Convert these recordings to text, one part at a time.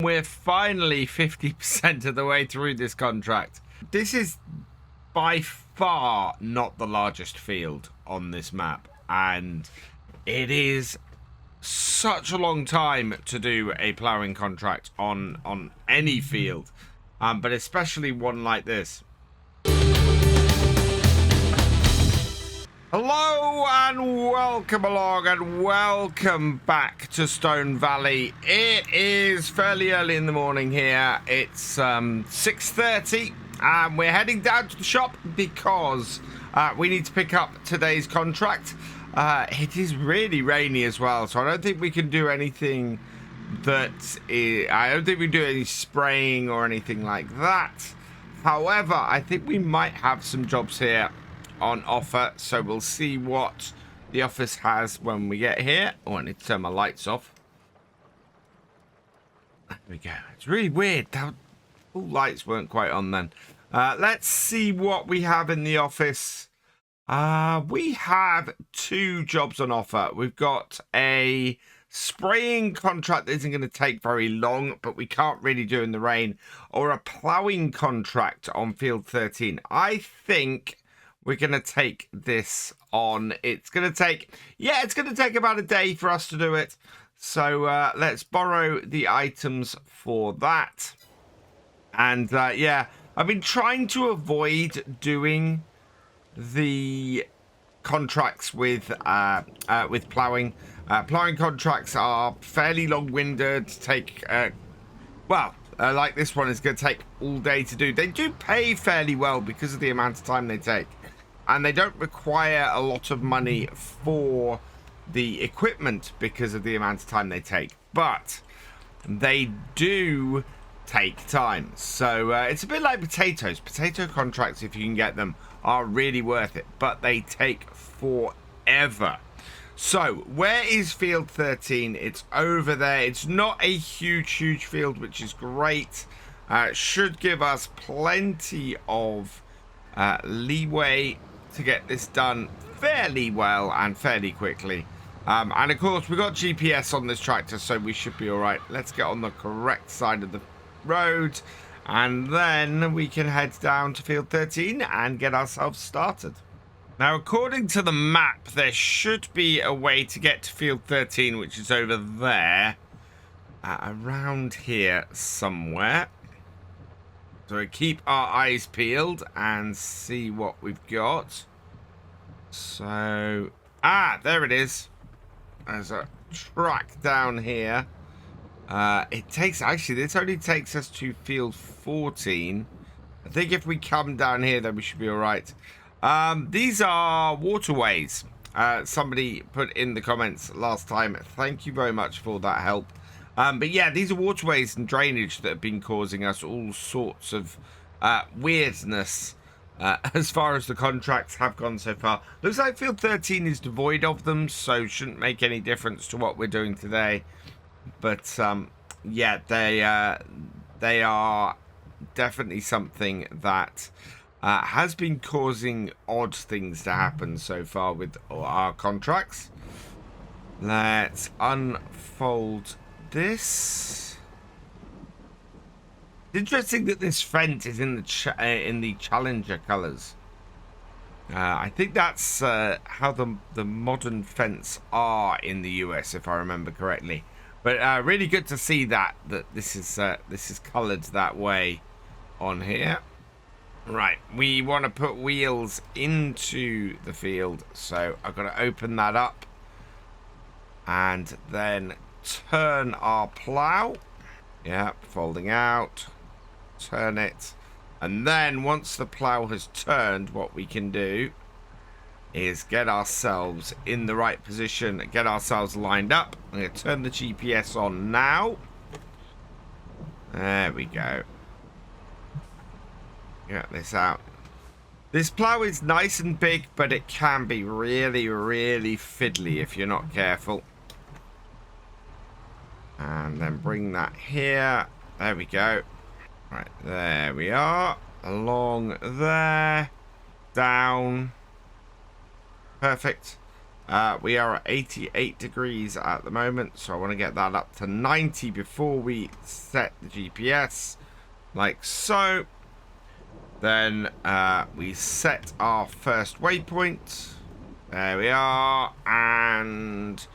We're finally 50% of the way through this contract. This is by far not the largest field on this map, and it is such a long time to do a ploughing contract on any field, but especially one like this. Hello and welcome along and welcome back to Stone Valley. It is fairly early in the morning here. It's 6:30 and we're heading down to the shop because we need to pick up today's contract. It is really rainy as well, so I don't think we can do anything I don't think we do any spraying or anything like that. However, I think we might have some jobs here on offer, so we'll see what the office has when we get here. Oh, I need to turn my lights off. There we go. It's really weird. All lights weren't quite on then. Let's see what we have in the office. We have 2 jobs on offer. We've got a spraying contract that isn't going to take very long, but we can't really do in the rain, or a ploughing contract on field 13. I think we're going to take this on. It's going to take about a day for us to do it. So let's borrow the items for that. And yeah, I've been trying to avoid doing the contracts with ploughing. Ploughing contracts are fairly long-winded, take like this one is going to take all day to do. They do pay fairly well because of the amount of time they take, and they don't require a lot of money for the equipment because of the amount of time they take, but they do take time. So it's a bit like potatoes. Potato contracts, if you can get them, are really worth it, but they take forever. So where is field 13? It's over there. It's not a huge field, which is great. Should give us plenty of leeway to get this done fairly well and fairly quickly. And of course, we've got GPS on this tractor, so we should be all right. Let's get on the correct side of the road, and then we can head down to field 13 and get ourselves started. Now, according to the map, there should be a way to get to field 13, which is over there, around here somewhere. So we keep our eyes peeled and see what we've got. So, there it is. There's a track down here. This only takes us to field 14. I think if we come down here, then we should be all right. These are waterways. Somebody put in the comments last time. Thank you very much for that help. But yeah, these are waterways and drainage that have been causing us all sorts of weirdness as far as the contracts have gone so far. Looks like field 13 is devoid of them, so shouldn't make any difference to what we're doing today. But yeah, they are definitely something that has been causing odd things to happen so far with our contracts. Let's unfold this. It's interesting that this fence is in the Challenger colors. I think that's how the modern fence are in the US, if I remember correctly. But really good to see that this is colored that way on here. Right, we want to put wheels into the field, so I've got to open that up and then turn our plow. Yeah, folding out, turn it, and then once the plow has turned, what we can do is get ourselves in the right position, get ourselves lined up. I'm going to turn the GPS on now. There we go. Get this out. This plow is nice and big, but it can be really fiddly if you're not careful. And then bring that here. There we go. Right, there we are. Along there. Down. Perfect. We are at 88 degrees at the moment, so I want to get that up to 90 before we set the GPS, like so. Then we set our first waypoint. There we are, and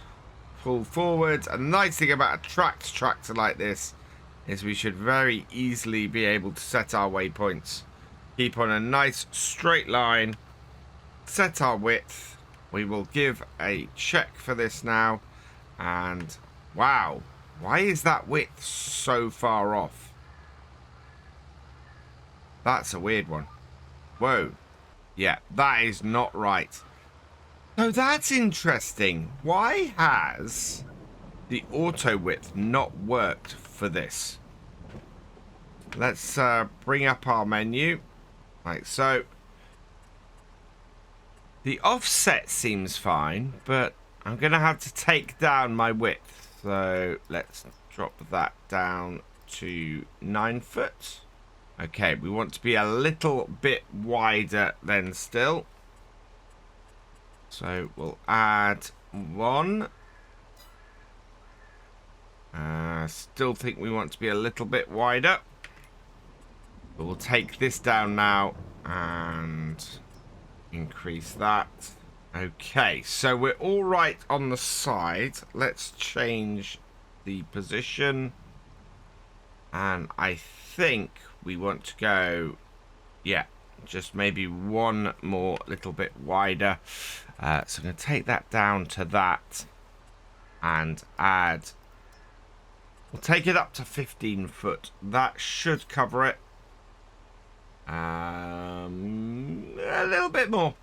pull forward. And the nice thing about a tracked tractor like this is we should very easily be able to set our waypoints. Keep on a nice straight line, set our width. We will give a check for this now. And wow, why is that width so far off? That's a weird one. Whoa. Yeah, that is not right. So that's interesting. Why has the auto width not worked for this? Let's bring up our menu. Like so. The offset seems fine, but I'm going to have to take down my width. So let's drop that down to 9 foot. Okay, we want to be a little bit wider than still. So we'll add 1. Still think we want to be a little bit wider. But we'll take this down now and increase that. Okay, so we're all right on the side. Let's change the position. And I think we want to go, yeah, just maybe one more little bit wider. So I'm going to take that down to that and add, we'll take it up to 15 foot. That should cover it. A little bit more.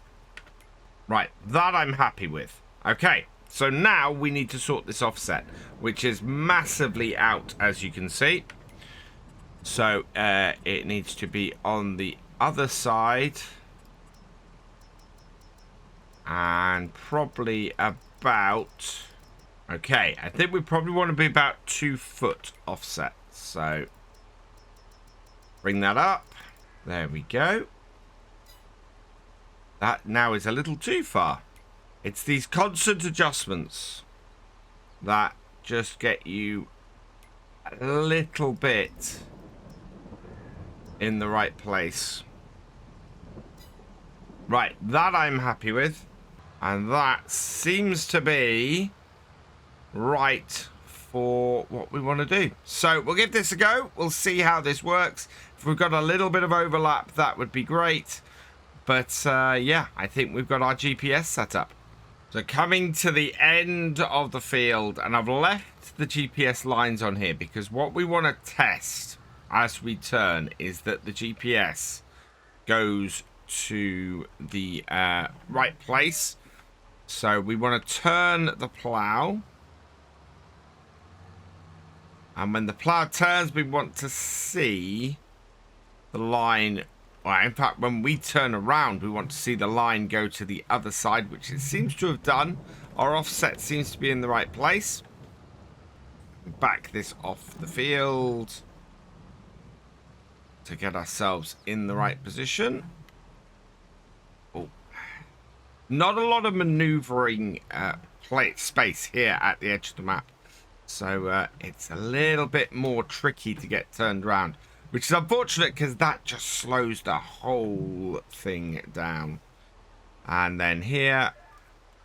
Right, that I'm happy with. Okay, so now we need to sort this offset, which is massively out, as you can see. So it needs to be on the other side. And probably about... Okay, I think we probably want to be about 2 foot offset. So bring that up. There we go. That now is a little too far. It's these constant adjustments that just get you a little bit in the right place. Right, that I'm happy with. And that seems to be right for what we want to do. So we'll give this a go. We'll see how this works. If we've got a little bit of overlap, that would be great. But yeah, I think we've got our GPS set up. So coming to the end of the field, and I've left the GPS lines on here because what we want to test as we turn is that the GPS goes to the right place. So we want to turn the plow. And when the plow turns, we want to see the line. Well, in fact, when we turn around, we want to see the line go to the other side, which it seems to have done. Our offset seems to be in the right place. Back this off the field to get ourselves in the right position. Oh. Not a lot of maneuvering plate space here at the edge of the map. So it's a little bit more tricky to get turned around. Which is unfortunate because that just slows the whole thing down. And then here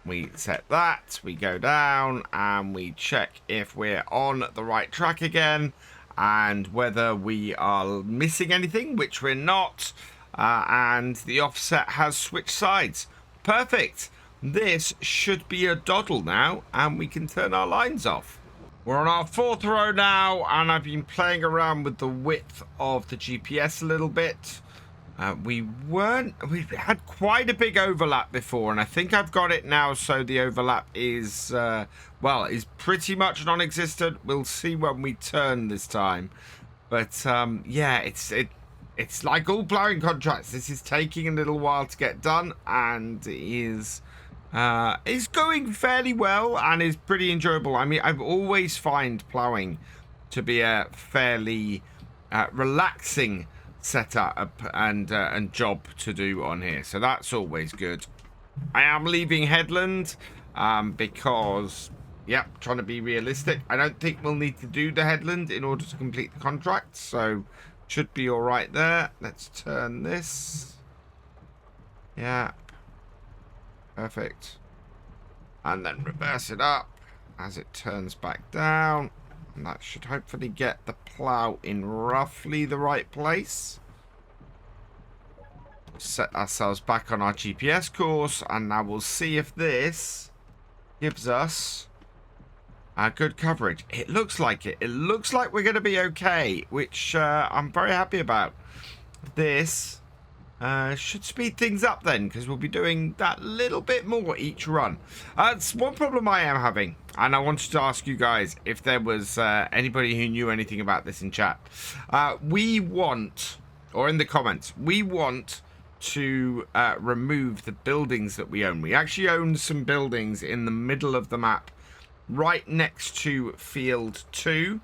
we set that. We go down and we check if we're on the right track again. And whether we are missing anything, which we're not. And the offset has switched sides. Perfect. This should be a doddle now. And we can turn our lines off. We're on our 4th row now, and I've been playing around with the width of the GPS a little bit. We had quite a big overlap before, and I think I've got it now, so the overlap is, well, is pretty much non-existent. We'll see when we turn this time. But, yeah, it's like all plowing contracts. This is taking a little while to get done, and is going fairly well and is pretty enjoyable. I mean, I've always find plowing to be a fairly relaxing setup and job to do on here, so that's always good. I am leaving Headland. because, yeah, trying to be realistic. I don't think we'll need to do the headland in order to complete the contract, so should be all right there. Let's turn this. Yeah. Perfect. And then reverse it up as it turns back down. And that should hopefully get the plough in roughly the right place. Set ourselves back on our GPS course, and now we'll see if this gives us good coverage. It looks like it. It looks like we're going to be okay, which I'm very happy about. This should speed things up then, because we'll be doing that little bit more each run. It's one problem I am having, and I wanted to ask you guys if there was anybody who knew anything about this in chat. We want, or in the comments, we want to remove the buildings that we own. We actually own some buildings in the middle of the map, right next to field 2.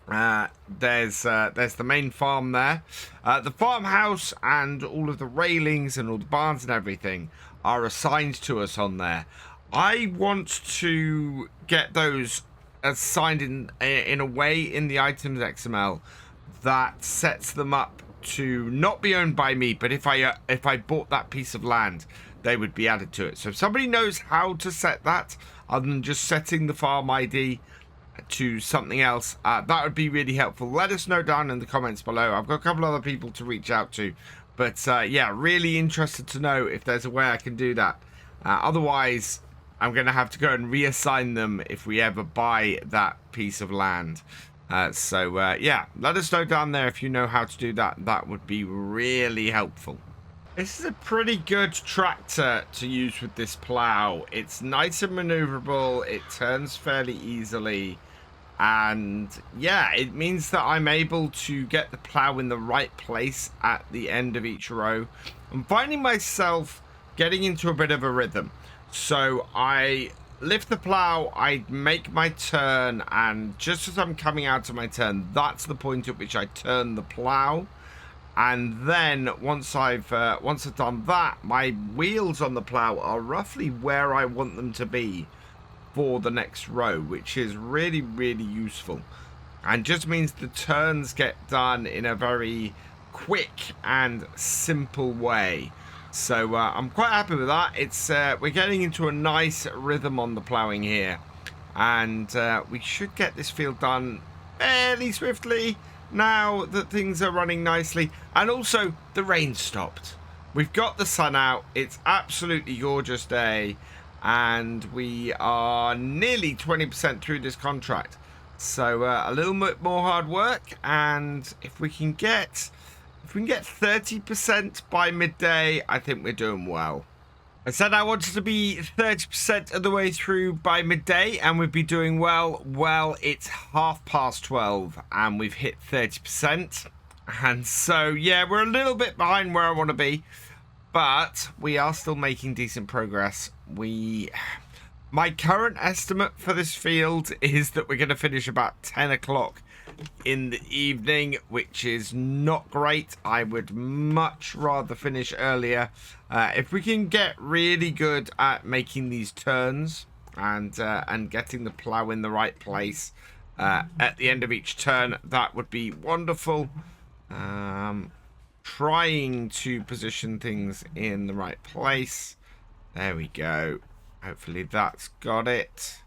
There's the main farm there. The farmhouse and all of the railings and all the barns and everything are assigned to us on there. I want to get those assigned in a way in the items XML that sets them up to not be owned by me, but if I bought that piece of land, they would be added to it. So if somebody knows how to set that, other than just setting the farm ID to something else, that would be really helpful. Let us know down in the comments below. I've got a couple other people to reach out to, but yeah, really interested to know if there's a way I can do that. Otherwise, I'm going to have to go and reassign them if we ever buy that piece of land. Yeah, let us know down there if you know how to do that. That would be really helpful. This is a pretty good tractor to use with this plough. It's nice and maneuverable. It turns fairly easily. And yeah, it means that I'm able to get the plough in the right place at the end of each row. I'm finding myself getting into a bit of a rhythm. So I lift the plough, I make my turn, and just as I'm coming out of my turn, that's the point at which I turn the plough. And then once I've done that, my wheels on the plough are roughly where I want them to be for the next row, which is really, really useful, and just means the turns get done in a very quick and simple way. So I'm quite happy with that. It's we're getting into a nice rhythm on the ploughing here, and we should get this field done fairly swiftly now that things are running nicely. And also the rain stopped. We've got the sun out. It's absolutely gorgeous day, and we are nearly 20% through this contract. So a little bit more hard work, and if we can get 30% by midday, I think we're doing well. I said I wanted to be 30% of the way through by midday, and we'd be doing well. Well, it's 12:30, and we've hit 30%. And so, yeah, we're a little bit behind where I want to be, but we are still making decent progress. My current estimate for this field is that we're going to finish about 10 o'clock in the evening, which is not great. I would much rather finish earlier. If we can get really good at making these turns and getting the plough in the right place at the end of each turn, that would be wonderful. Trying to position things in the right place. There we go. Hopefully that's got it.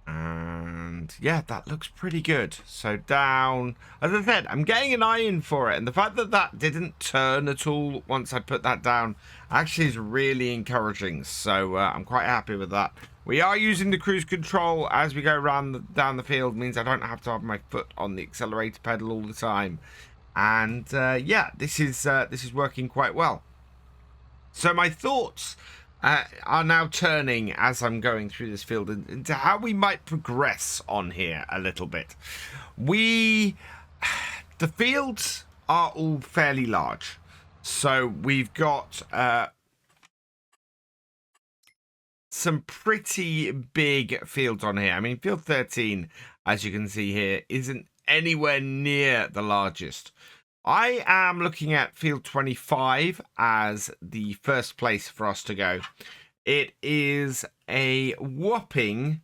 And yeah, that looks pretty good. So down, as I said, I'm getting an eye in for it, and the fact that that didn't turn at all once I put that down actually is really encouraging. So I'm quite happy with that. We are using the cruise control as we go around down the field. Means I don't have to have my foot on the accelerator pedal all the time. And yeah, this is working quite well. So my thoughts are now turning as I'm going through this field into how we might progress on here a little bit. The fields are all fairly large. So we've got some pretty big fields on here. I mean, field 13, as you can see here, isn't anywhere near the largest. I am looking at field 25 as the first place for us to go. It is a whopping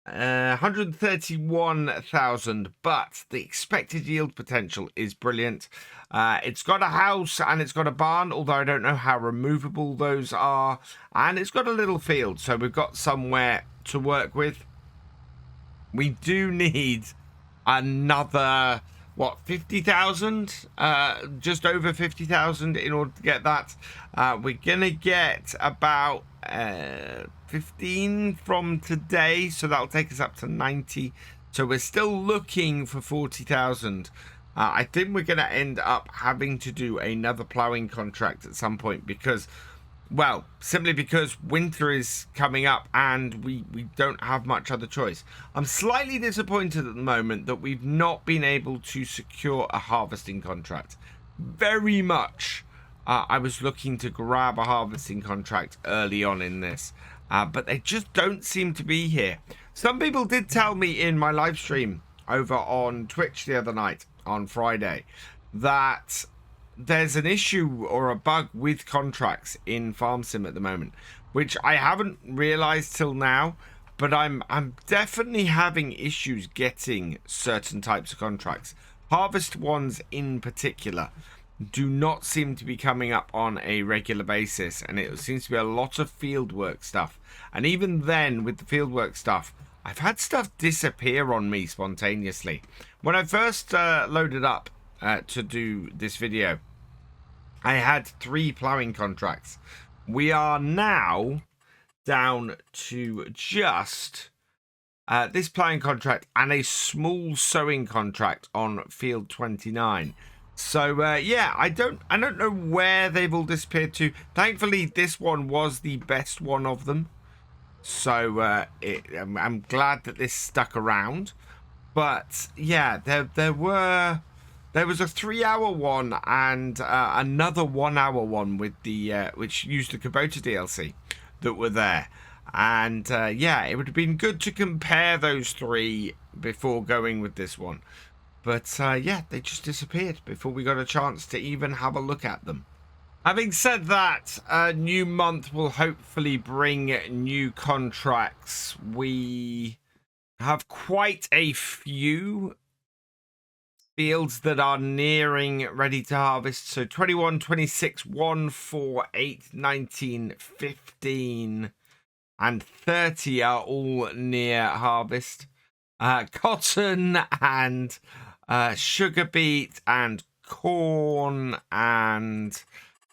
131,000, but the expected yield potential is brilliant. It's got a house and it's got a barn, although I don't know how removable those are, and it's got a little field, so we've got somewhere to work with. We do need another, what, 50,000? Just over 50,000 in order to get that. We're gonna get about 15 from today, so that'll take us up to 90. So we're still looking for 40,000. I think we're going to end up having to do another ploughing contract at some point because, well, simply because winter is coming up and we don't have much other choice. I'm slightly disappointed at the moment that we've not been able to secure a harvesting contract. Very much. I was looking to grab a harvesting contract early on in this, but they just don't seem to be here. Some people did tell me in my live stream over on Twitch the other night, on Friday, that there's an issue or a bug with contracts in FarmSim at the moment, which I haven't realized till now, but I'm definitely having issues getting certain types of contracts. Harvest ones in particular do not seem to be coming up on a regular basis, and it seems to be a lot of fieldwork stuff. And even then, with the fieldwork stuff, I've had stuff disappear on me spontaneously. When I first loaded up to do this video, I had 3 ploughing contracts. We are now down to just this ploughing contract and a small sowing contract on field 29. So yeah, I don't know where they've all disappeared to. Thankfully, this one was the best one of them, so I'm glad that this stuck around. But yeah, there was a 3-hour one and another 1-hour one with the which used the Kubota DLC that were there, and yeah, it would have been good to compare those 3 before going with this one. But yeah, they just disappeared before we got a chance to even have a look at them. Having said that, a new month will hopefully bring new contracts. We have quite a few fields that are nearing ready to harvest. So 21, 26, 1, 4, 8, 19, 15, and 30 are all near harvest. Cotton and sugar beet and corn and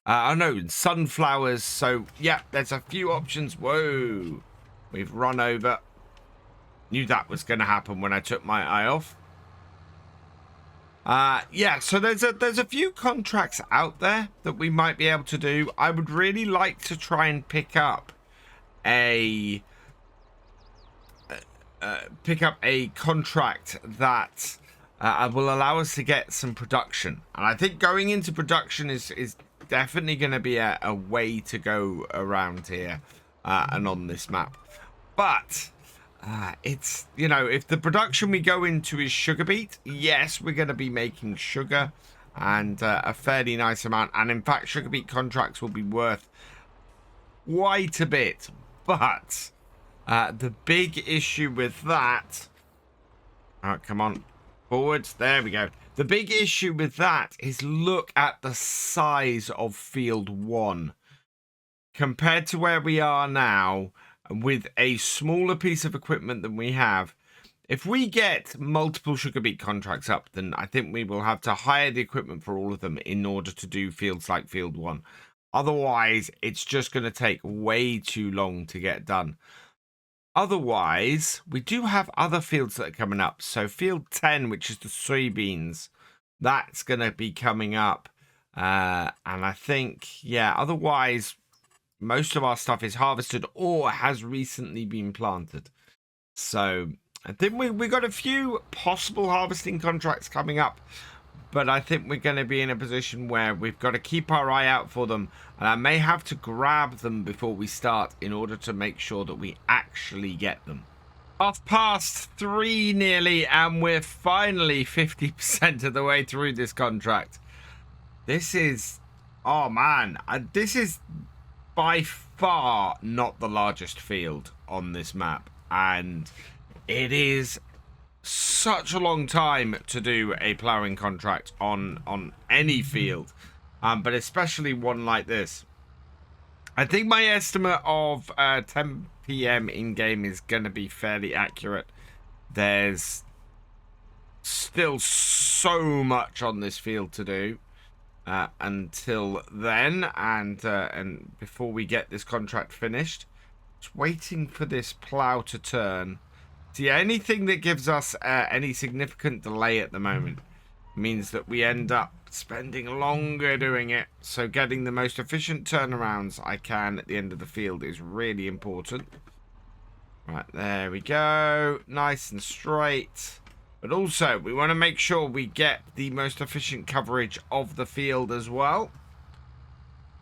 oh no, sunflowers. So yeah, there's a few options. Whoa, we've run over. Knew that was going to happen when I took my eye off. Yeah, so there's a few contracts out there that we might be able to do. I would really like to try and pick up a contract that will allow us to get some production, and I think going into production is definitely going to be a way to go around here and on this map. But it's, you know, if the production we go into is sugar beet, yes, we're going to be making sugar, and a fairly nice amount, and in fact sugar beet contracts will be worth quite a bit. But the big issue with that, oh, come on forwards, there we go. The big issue with that is look at the size of field 1 compared to where we are now. With a smaller piece of equipment than we have, if we get multiple sugar beet contracts up, then I think we will have to hire the equipment for all of them in order to do fields like field 1. Otherwise, it's just going to take way too long to get done. Otherwise, we do have other fields that are coming up. So field 10, which is the soybeans, that's going to be coming up. And I think, yeah, otherwise, most of our stuff is harvested or has recently been planted. So I think we got a few possible harvesting contracts coming up, but I think we're going to be in a position where we've got to keep our eye out for them, and I may have to grab them before we start in order to make sure that we actually get them. Past 3 nearly, and we're finally 50% of the way through this contract. This is, oh man, this is by far not the largest field on this map, and it is such a long time to do a ploughing contract on any field, but especially one like this. I think my estimate of 10 PM in game is going to be fairly accurate. There's still so much on this field to do until then, and before we get this contract finished. Just waiting for this plough to turn. So yeah, anything that gives us any significant delay at the moment means that we end up spending longer doing it. So getting the most efficient turnarounds I can at the end of the field is really important. Right, there we go. Nice and straight. But also, we want to make sure we get the most efficient coverage of the field as well.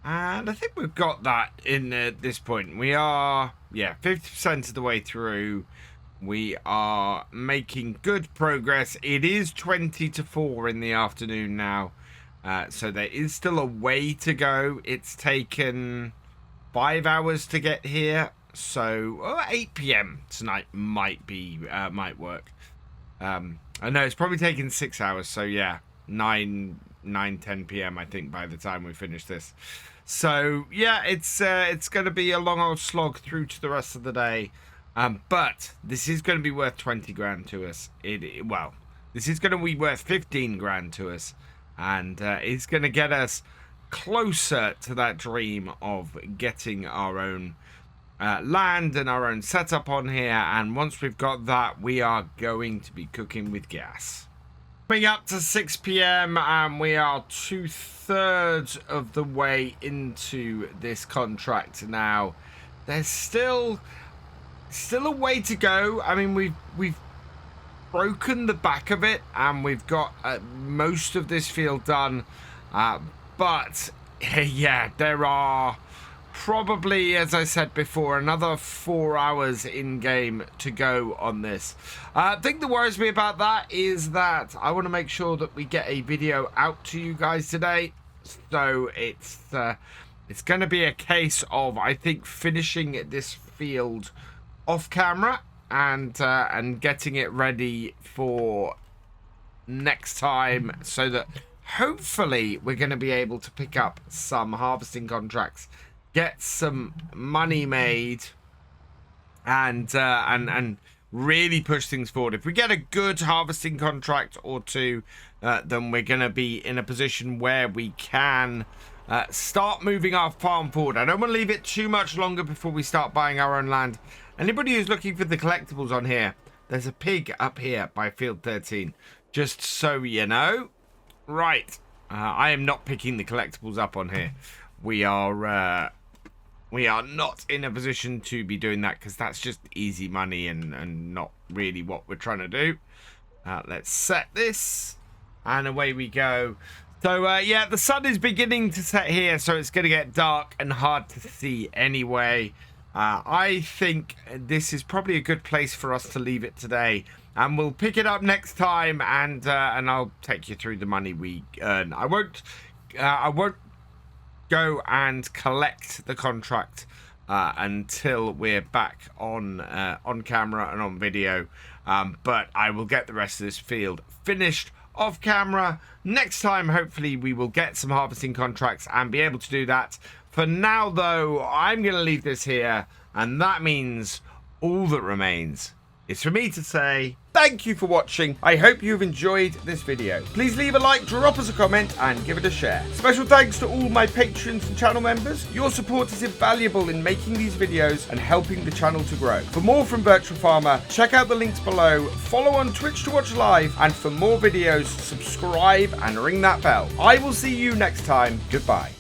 And I think we've got that in this point. We are, yeah, 50% of the way through. We are making good progress. It is 20 to 4 in the afternoon now. So there is still a way to go. It's taken 5 hours to get here. So 8 PM tonight might work. I know it's probably taken 6 hours. So yeah, 10 PM I think by the time we finish this. So yeah, it's going to be a long old slog through to the rest of the day. But this is going to be worth 20 grand to us. Well, this is going to be worth 15 grand to us. And it's going to get us closer to that dream of getting our own land and our own setup on here. And once we've got that, we are going to be cooking with gas. Coming up to 6 PM, and we are 2/3 of the way into this contract now. There's still a way to go. I mean, we've broken the back of it, and we've got most of this field done. But yeah, there are probably, as I said before, another 4 hours in game to go on this. The thing that worries me about that is that I want to make sure that we get a video out to you guys today. So it's going to be a case of, I think, finishing this field off camera and getting it ready for next time, so that hopefully we're going to be able to pick up some harvesting contracts, get some money made, and really push things forward. If we get a good harvesting contract or two, then we're going to be in a position where we can start moving our farm forward. I don't want to leave it too much longer before we start buying our own land. Anybody who's looking for the collectibles on here, there's a pig up here by field 13, just so you know. Right, I am not picking the collectibles up on here. We are not in a position to be doing that, because that's just easy money and not really what we're trying to do. Let's set this, and away we go. So yeah, the sun is beginning to set here, so it's going to get dark and hard to see anyway. I think this is probably a good place for us to leave it today, and we'll pick it up next time, and I'll take you through the money we earn. I won't go and collect the contract until we're back on camera and on video, but I will get the rest of this field finished off camera next time. Hopefully we will get some harvesting contracts and be able to do that. For now though, I'm going to leave this here, and that means all that remains is for me to say thank you for watching. I hope you've enjoyed this video. Please leave a like, drop us a comment, and give it a share. Special thanks to all my patrons and channel members. Your support is invaluable in making these videos and helping the channel to grow. For more from Virtual Farmer, check out the links below, follow on Twitch to watch live, and for more videos, subscribe and ring that bell. I will see you next time. Goodbye.